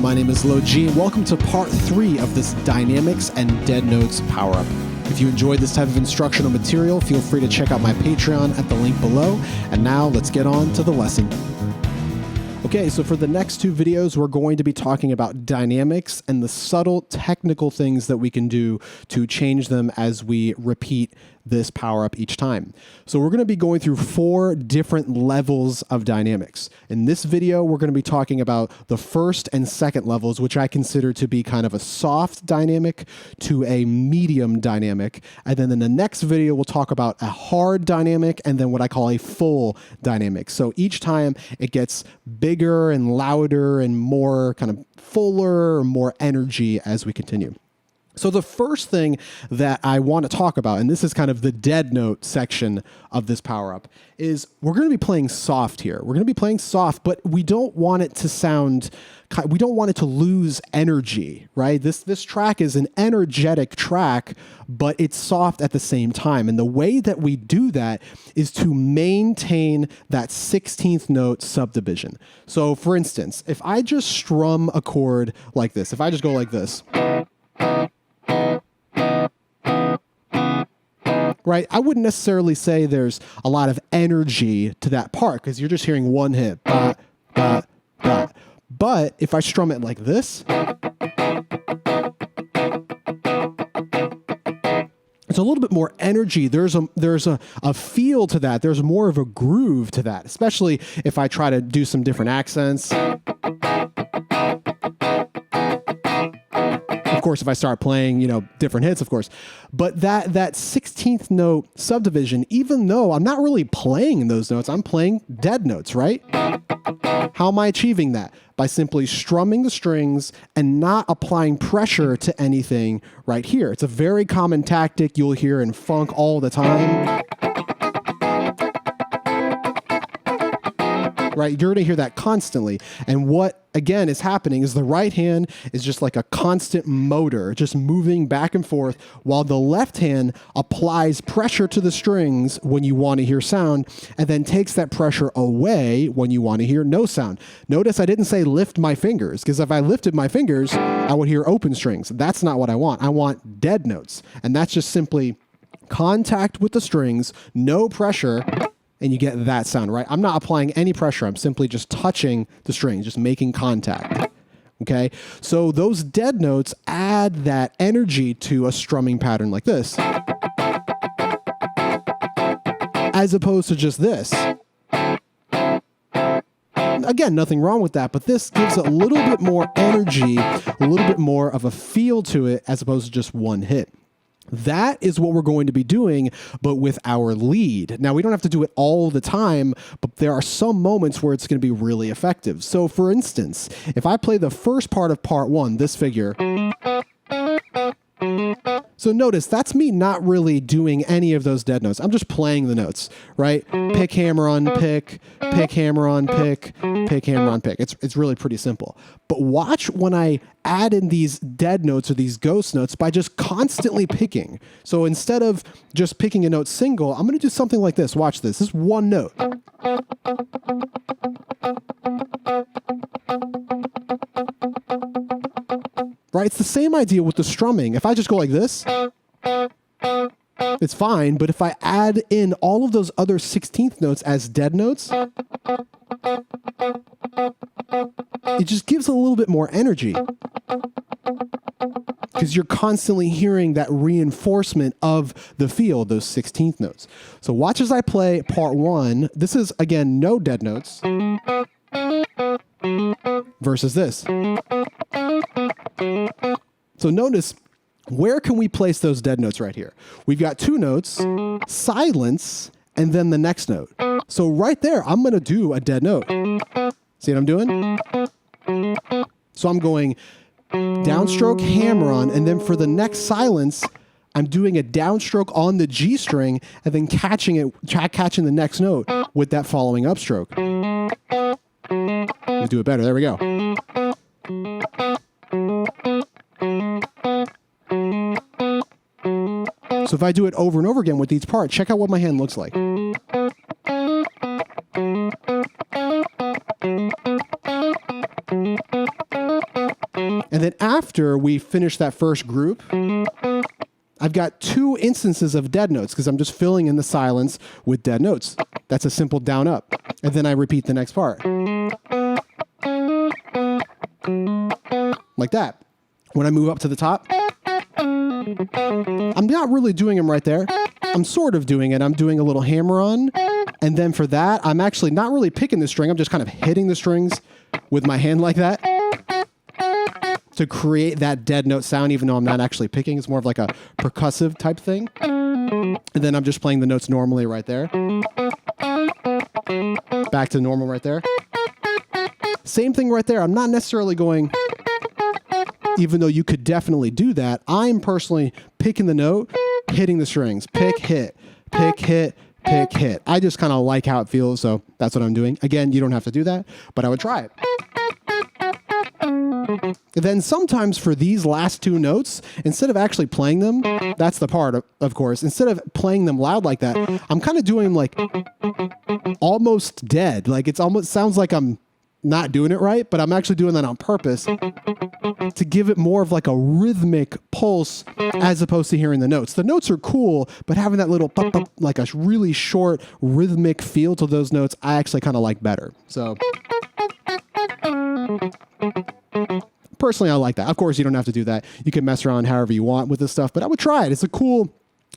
My name is LoG, and welcome to part 3 of this Dynamics and Dead Notes power-up. If you enjoyed this type of instructional material, feel free to check out my Patreon at the link below. And now let's get on to the lesson. Okay, so for the next 2 videos, we're going to be talking about dynamics and the subtle technical things that we can do to change them as we repeat this power-up each time. So we're going to be going through 4 different levels of dynamics. In this video, we're going to be talking about the first and second levels, which I consider to be kind of a soft dynamic to a medium dynamic. And then in the next video, we'll talk about a hard dynamic and then what I call a full dynamic. So each time it gets bigger and louder and more kind of fuller, more energy as we continue. So the first thing that I want to talk about, and this is kind of the dead note section of this power-up, is we're going to be playing soft here. We're going to be playing soft, but we don't want it to sound, we don't want it to lose energy, right? This track is an energetic track, but it's soft at the same time. And the way that we do that is to maintain that 16th note subdivision. So for instance, if I just strum a chord like this, if I just go like this, right? I wouldn't necessarily say there's a lot of energy to that part because you're just hearing one hit. But if I strum it like this, it's a little bit more energy. There's a feel to that. There's more of a groove to that, especially if I try to do some different accents. Of course, if I start playing, different hits, of course. But that 16th note subdivision, even though I'm not really playing those notes, I'm playing dead notes, right? How am I achieving that? By simply strumming the strings and not applying pressure to anything right here. It's a very common tactic you'll hear in funk all the time. Right? You're going to hear that constantly. And what, again, is happening is the right hand is just like a constant motor, just moving back and forth, while the left hand applies pressure to the strings when you want to hear sound, and then takes that pressure away when you want to hear no sound. Notice I didn't say lift my fingers, because if I lifted my fingers, I would hear open strings. That's not what I want. I want dead notes. And that's just simply contact with the strings, no pressure, and you get that sound, right? I'm not applying any pressure. I'm simply just touching the strings, just making contact, okay? So those dead notes add that energy to a strumming pattern like this, as opposed to just this. Again, nothing wrong with that, but this gives it a little bit more energy, a little bit more of a feel to it, as opposed to just one hit. That is what we're going to be doing, but with our lead. Now, we don't have to do it all the time, but there are some moments where it's going to be really effective. So, for instance, if I play the first part of part 1, this figure, so notice that's me not really doing any of those dead notes. I'm just playing the notes, right? Pick, hammer on pick, pick, hammer on pick, pick, hammer on pick. It's really pretty simple. But watch when I add in these dead notes or these ghost notes by just constantly picking. So instead of just picking a note single, I'm going to do something like this. Watch this. This is one note. Right? It's the same idea with the strumming. If I just go like this, it's fine. But if I add in all of those other 16th notes as dead notes, it just gives a little bit more energy, because you're constantly hearing that reinforcement of the feel, those 16th notes. So watch as I play part 1. This is, again, no dead notes versus this. So notice, where can we place those dead notes right here? We've got 2 notes, silence, and then the next note. So right there, I'm going to do a dead note. See what I'm doing? So I'm going downstroke, hammer on, and then for the next silence, I'm doing a downstroke on the G string and then catching the next note with that following upstroke. Let's do it better. There we go. So if I do it over and over again with each part, check out what my hand looks like. after we finish that first group, I've got 2 instances of dead notes because I'm just filling in the silence with dead notes. That's a simple down up. And then I repeat the next part. Like that. When I move up to the top, I'm not really doing them right there. I'm sort of doing it. I'm doing a little hammer on. And then for that, I'm actually not really picking the string. I'm just kind of hitting the strings with my hand like that to create that dead note sound, even though I'm not actually picking. It's more of like a percussive type thing. And then I'm just playing the notes normally right there. Back to normal right there. Same thing right there. I'm not necessarily going, even though you could definitely do that. I'm personally picking the note, hitting the strings. Pick, hit, pick, hit, pick, hit. I just kind of like how it feels, so that's what I'm doing. Again, you don't have to do that, but I would try it. And then sometimes for these last 2 notes, instead of actually playing them, that's the part, of course, instead of playing them loud like that, I'm kind of doing like almost dead. Like it's almost sounds like I'm not doing it right, but I'm actually doing that on purpose to give it more of like a rhythmic pulse as opposed to hearing the notes. The notes are cool, but having that little pop, pop, like a really short rhythmic feel to those notes, I actually kind of like better. So personally, I like that. Of course, you don't have to do that. You can mess around however you want with this stuff, but I would try it. It's a cool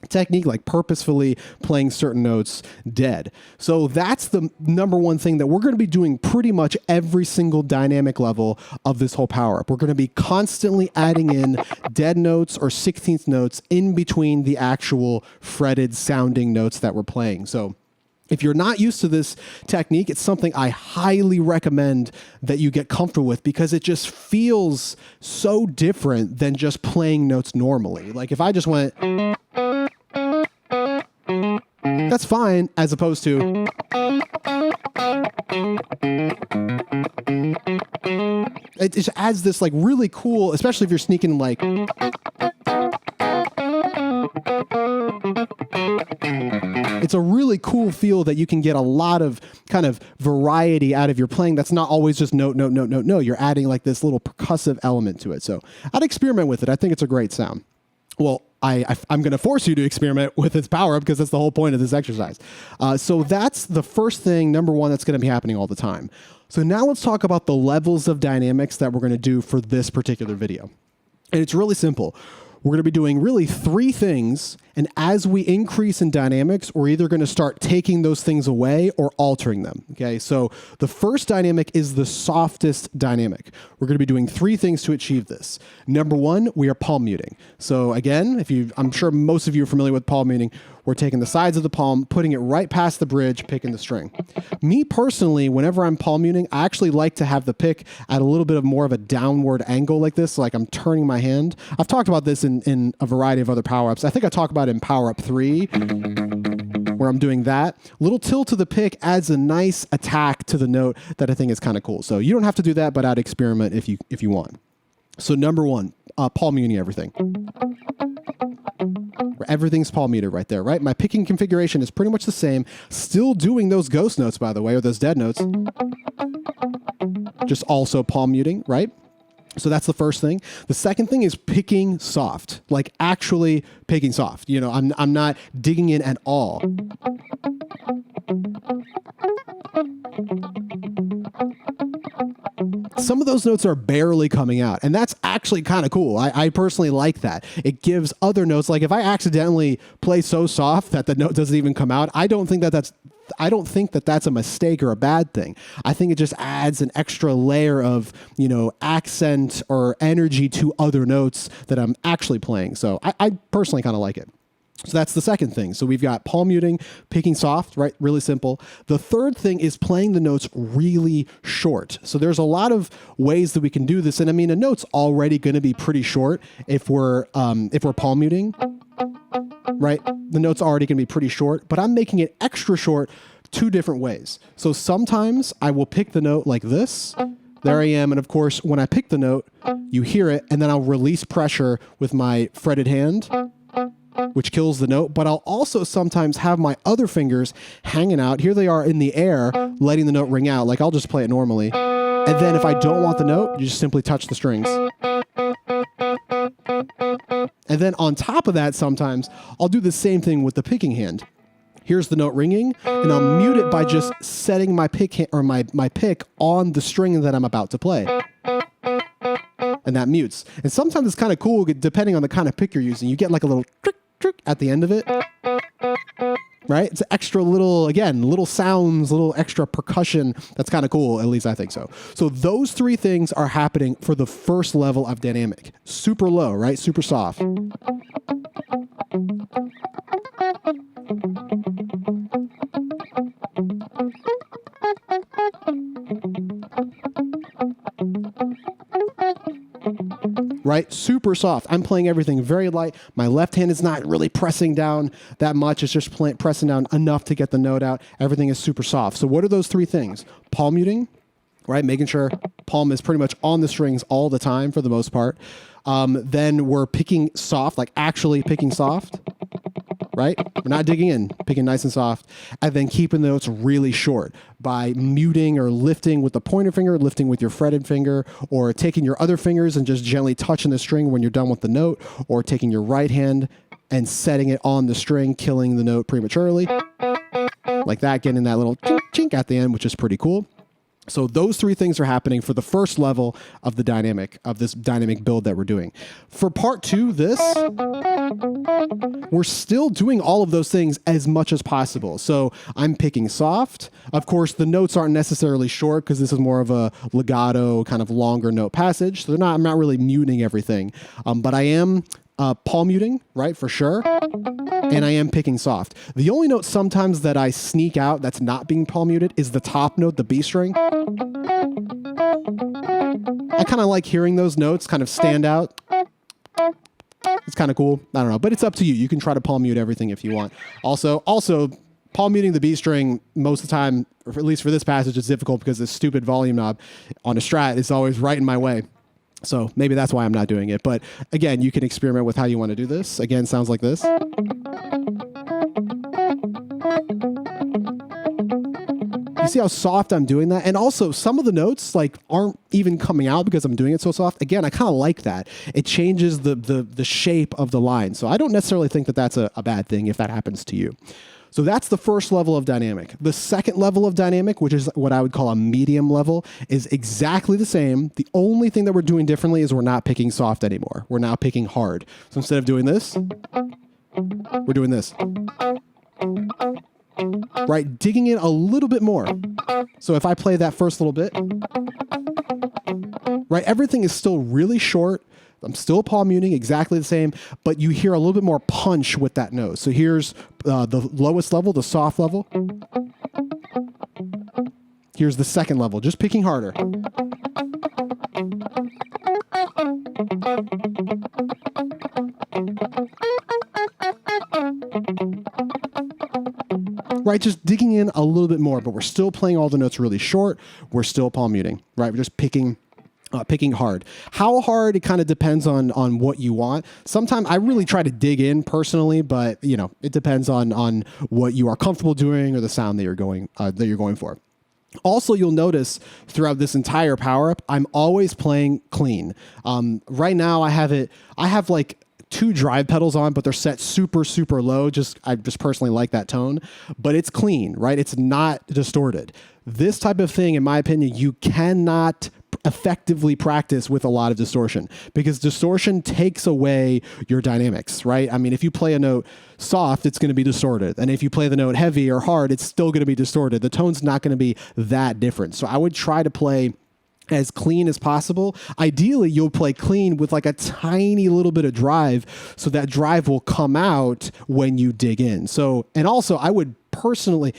technique, like purposefully playing certain notes dead. So that's the number one thing that we're going to be doing pretty much every single dynamic level of this whole power up. We're going to be constantly adding in dead notes or 16th notes in between the actual fretted sounding notes that we're playing. So if you're not used to this technique, it's something I highly recommend that you get comfortable with because it just feels so different than just playing notes normally. Like if I just went, that's fine, as opposed to it just adds this like really cool, especially if you're sneaking like it's a really cool feel that you can get a lot of kind of variety out of your playing. That's not always just note, note, note, note, no. You're adding like this little percussive element to it. So I'd experiment with it. I think it's a great sound. Well, I'm going to force you to experiment with its power up because that's the whole point of this exercise. So that's the first thing, number one, that's going to be happening all the time. So now let's talk about the levels of dynamics that we're going to do for this particular video. And it's really simple. We're going to be doing really 3 things, and as we increase in dynamics, we're either going to start taking those things away or altering them, okay? So the first dynamic is the softest dynamic. We're going to be doing 3 things to achieve this. Number 1, we are palm muting. So again, I'm sure most of you are familiar with palm muting. We're taking the sides of the palm, putting it right past the bridge, picking the string. Me personally, whenever I'm palm muting, I actually like to have the pick at a little bit of more of a downward angle like this, so like I'm turning my hand. I've talked about this in a variety of other power-ups. I think I talk about it in Power Up 3, where I'm doing that. Little tilt to the pick adds a nice attack to the note that I think is kind of cool. So you don't have to do that, but I'd experiment if you want. So number 1, palm muting everything. Everything's palm muted right there, right? My picking configuration is pretty much the same. Still doing those ghost notes, by the way, or those dead notes. Just also palm muting, right? So that's the first thing. The second thing is picking soft, like actually picking soft. You know, I'm not digging in at all. Some of those notes are barely coming out, and that's actually kind of cool. I personally like that. It gives other notes, like if I accidentally play so soft that the note doesn't even come out, I don't think that that's a mistake or a bad thing. I think it just adds an extra layer of, accent or energy to other notes that I'm actually playing. So I personally kind of like it. So that's the second thing. So we've got palm muting, picking soft, right? Really simple. The third thing is playing the notes really short. So there's a lot of ways that we can do this. And I mean, a note's already going to be pretty short if we're palm muting, right? The note's already going to be pretty short, but I'm making it extra short 2 different ways. So sometimes I will pick the note like this. There I am. And of course, when I pick the note, you hear it, and then I'll release pressure with my fretted hand, which kills the note, but I'll also sometimes have my other fingers hanging out. Here they are in the air, letting the note ring out. Like I'll just play it normally. And then if I don't want the note, you just simply touch the strings. And then on top of that, sometimes I'll do the same thing with the picking hand. Here's the note ringing, and I'll mute it by just setting my pick or my pick on the string that I'm about to play. And that mutes. And sometimes it's kind of cool, depending on the kind of pick you're using. You get like a little trick at the end of it. Right? It's extra little, again, little sounds, little extra percussion. That's kind of cool. At least I think so. So those three things are happening for the first level of dynamic. Super low, right? Super soft. Right? Super soft. I'm playing everything very light. My left hand is not really pressing down that much. It's just pressing down enough to get the note out. Everything is super soft. So what are those three things? Palm muting, right? Making sure palm is pretty much on the strings all the time for the most part. Then we're picking soft, like actually picking soft, right? We're not digging in, picking nice and soft, and then keeping the notes really short by muting or lifting with the pointer finger, lifting with your fretted finger, or taking your other fingers and just gently touching the string when you're done with the note, or taking your right hand and setting it on the string, killing the note prematurely. Like that, getting that little chink, chink at the end, which is pretty cool. So those three things are happening for the first level of the dynamic, of this dynamic build that we're doing. For part two, we're still doing all of those things as much as possible. So I'm picking soft. Of course, the notes aren't necessarily short because this is more of a legato, kind of longer note passage. So I'm not really muting everything. But I am palm muting, right, for sure. And I am picking soft. The only note sometimes that I sneak out that's not being palm muted is the top note, the B string. I kind of like hearing those notes kind of stand out. It's kind of cool. I don't know, but it's up to you. You can try to palm mute everything if you want. Also, palm muting the B string most of the time, or at least for this passage, it's difficult because this stupid volume knob on a Strat is always right in my way. So maybe that's why I'm not doing it. But again, you can experiment with how you want to do this. Again, sounds like this. You see how soft I'm doing that? And also some of the notes like aren't even coming out because I'm doing it so soft. Again, I kind of like that. It changes the shape of the line. So I don't necessarily think that that's a bad thing if that happens to you. So that's the first level of dynamic. The second level of dynamic, which is what I would call a medium level, is exactly the same. The only thing that we're doing differently is we're not picking soft anymore. We're now picking hard. So instead of doing this, we're doing this. Right? Digging in a little bit more. So if I play that first little bit, right? Everything is still really short. I'm still palm muting, exactly the same, but you hear a little bit more punch with that note. So here's the lowest level, the soft level. Here's the second level, just picking harder. Right, just digging in a little bit more, but we're still playing all the notes really short. We're still palm muting, right? We're just picking hard. How hard, it kind of depends on what you want. Sometimes I really try to dig in personally, but you know, it depends on what you are comfortable doing or the sound that you're going for. Also, you'll notice throughout this entire power up, I'm always playing clean. Right now I have like 2 drive pedals on, but they're set super, super low. I just personally like that tone, but it's clean, right? It's not distorted. This type of thing, in my opinion, you cannot effectively practice with a lot of distortion because distortion takes away your dynamics, right? I mean, if you play a note soft, it's going to be distorted. And if you play the note heavy or hard, it's still going to be distorted. The tone's not going to be that different. So I would try to play as clean as possible. Ideally, you'll play clean with like a tiny little bit of drive so that drive will come out when you dig in. So, and also I would personally,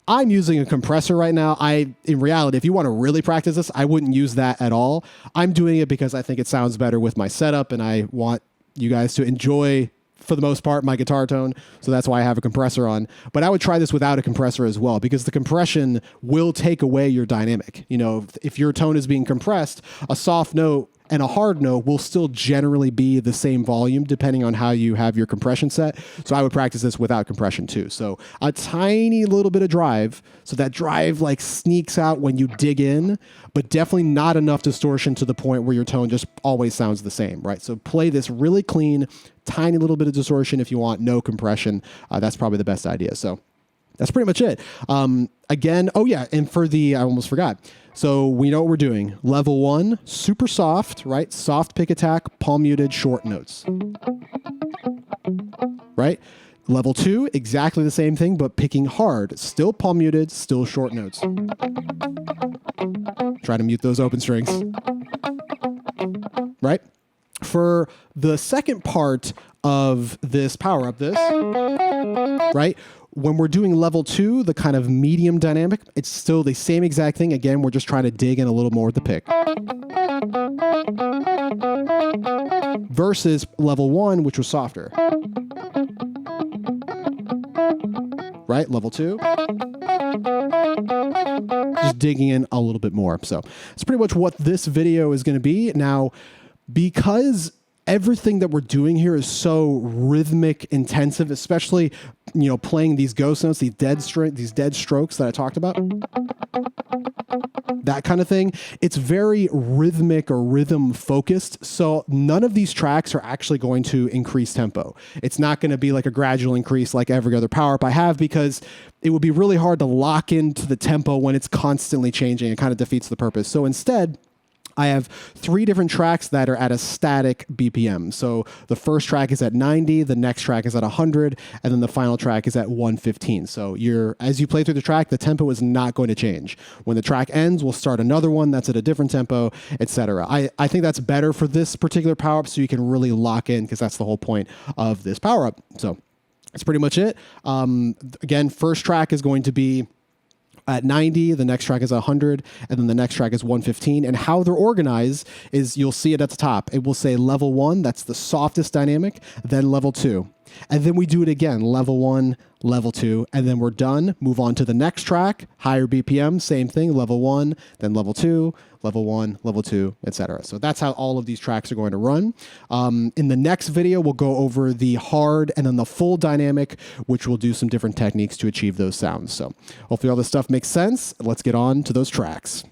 I'm using a compressor right now. In reality, if you want to really practice this, I wouldn't use that at all. I'm doing it because I think it sounds better with my setup and I want you guys to enjoy, for the most part, my guitar tone. So that's why I have a compressor on. But I would try this without a compressor as well because the compression will take away your dynamic. You know, if your tone is being compressed, a soft note and a hard note will still generally be the same volume depending on how you have your compression set. So I would practice this without compression too. So a tiny little bit of drive. So that drive like sneaks out when you dig in, but definitely not enough distortion to the point where your tone just always sounds the same, right? So play this really clean, tiny little bit of distortion if you want, no compression. That's probably the best idea. So that's pretty much it. Again, oh yeah, and for I almost forgot. So we know what we're doing. Level 1, super soft, right? Soft pick attack, palm muted, short notes. Right? Level 2, exactly the same thing, but picking hard. Still palm muted, still short notes. Try to mute those open strings. Right? For the second part of this power up, right? When we're doing level 2, the kind of medium dynamic, it's still the same exact thing. Again, we're just trying to dig in a little more with the pick. Versus level 1, which was softer. Right? Level 2. Just digging in a little bit more. So it's pretty much what this video is going to be. Now, because everything that we're doing here is so rhythmic intensive, especially, playing these ghost notes, these dead strokes that I talked about, that kind of thing. It's very rhythmic or rhythm focused. So none of these tracks are actually going to increase tempo. It's not going to be like a gradual increase like every other power up I have, because it would be really hard to lock into the tempo when it's constantly changing. It kind of defeats the purpose. So instead, I have 3 different tracks that are at a static BPM. So the first track is at 90, the next track is at 100, and then the final track is at 115. So as you play through the track, the tempo is not going to change. When the track ends, we'll start another one that's at a different tempo, etc. I think that's better for this particular power-up, so you can really lock in, because that's the whole point of this power-up. So that's pretty much it. Again, first track is going to be at 90, the next track is 100, and then the next track is 115. And how they're organized is, you'll see it at the top. It will say level 1, that's the softest dynamic, then level 2. And then we do it again, level 1, level 2, and then we're done. Move on to the next track, higher BPM, same thing, level 1, then level 2, level 1, level 2, etc. So that's how all of these tracks are going to run. In the next video, we'll go over the hard and then the full dynamic, which will do some different techniques to achieve those sounds. So hopefully all this stuff makes sense. Let's get on to those tracks.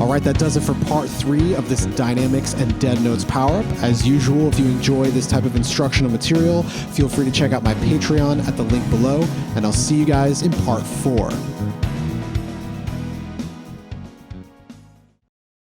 All right, that does it for part 3 of this Dynamics and Dead Notes power-up. As usual, if you enjoy this type of instructional material, feel free to check out my Patreon at the link below, and I'll see you guys in part 4.